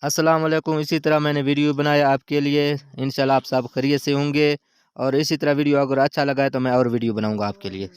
अस्सलाम वालेकुम। इसी तरह मैंने वीडियो बनाया आपके लिए, इंशाल्लाह आप सब खैरियत से होंगे। और इसी तरह वीडियो अगर अच्छा लगा है तो मैं और वीडियो बनाऊंगा आपके लिए।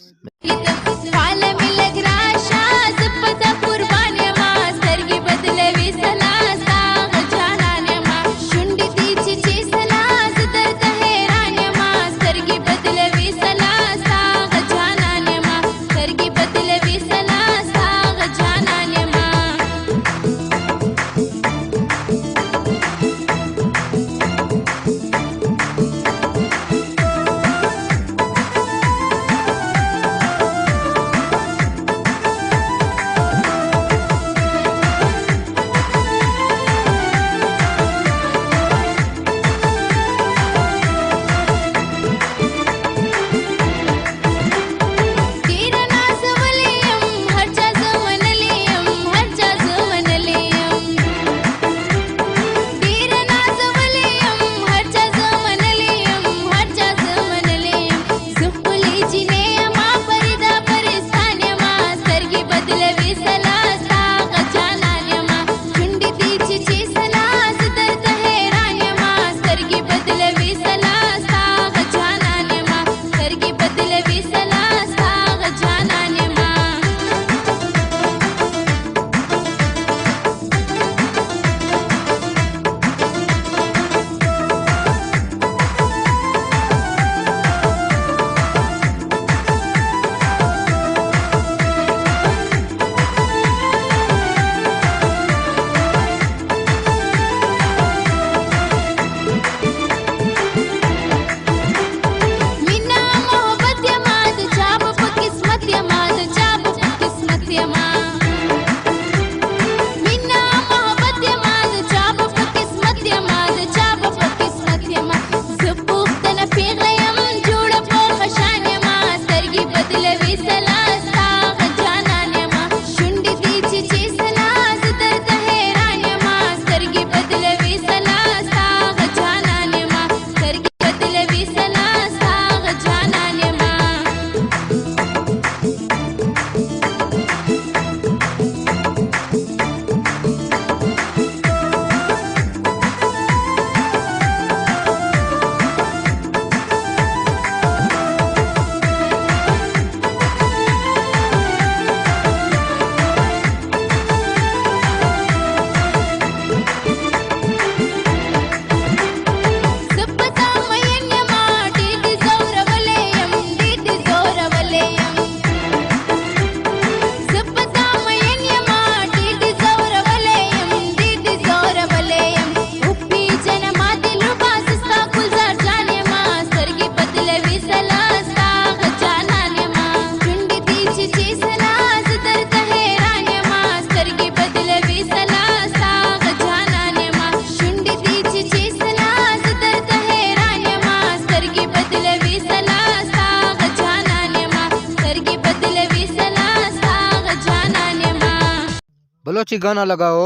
बलोची गाना लगाओ।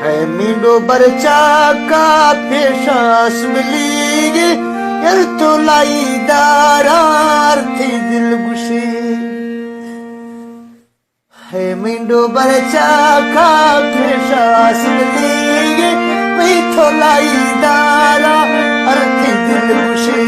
है मींडो बरचा का पेशास मिलीगे यार तो लाई दारार थी दिल गुशी है मींडो बरचा का पेशास मिलीगे मैं तो लाई दारा अर्थी दिल गुशी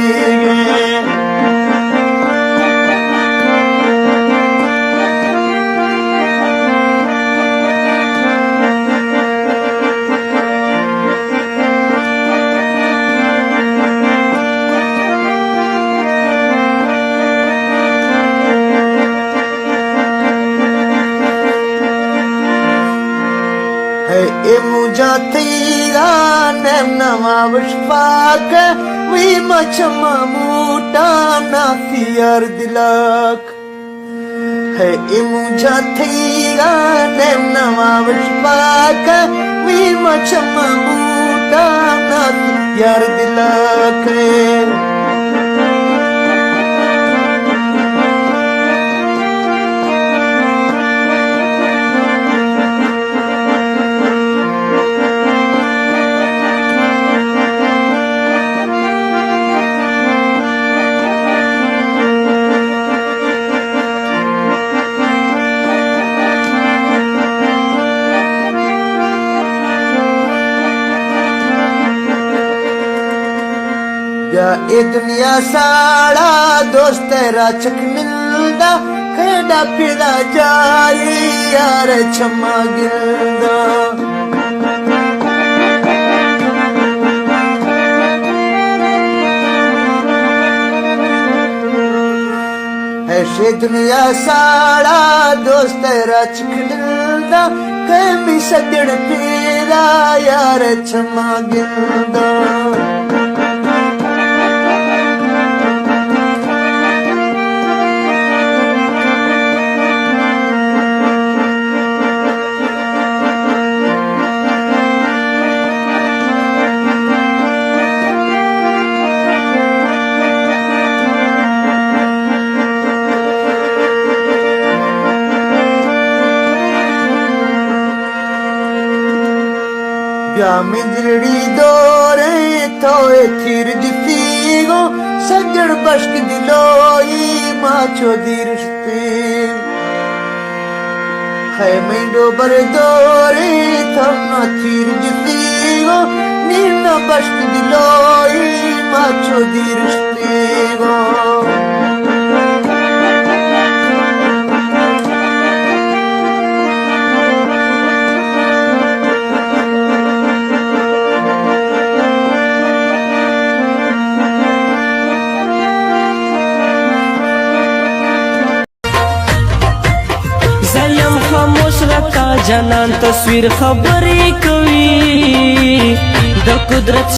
मुझा तेरा नवावश पाक वी मचमा मूटा नाफियर दिलक है मुझा तेरा नवावश पाक वी मचमा मूटा नाफियर दिलक ए दुनिया साड़ा दोस्त राचक मिलदा खेड़ा फिरा जाई यार छमा गिलदा ऐसे दुनिया साड़ा दोस्त राचक मिलदा कमी सजड़ फिरा यार छमा गिलदा मिजड़ी दोरे थोए थिर दितीगो सजड़ बश्क दिलोई माचो दिरस्ते है मेंडो बर दोरे थोना थिर दितीगो नीना बश्क दिलोई माचो दिरस्तेगो जनान तस्वीर खबरी कवि द कुदरत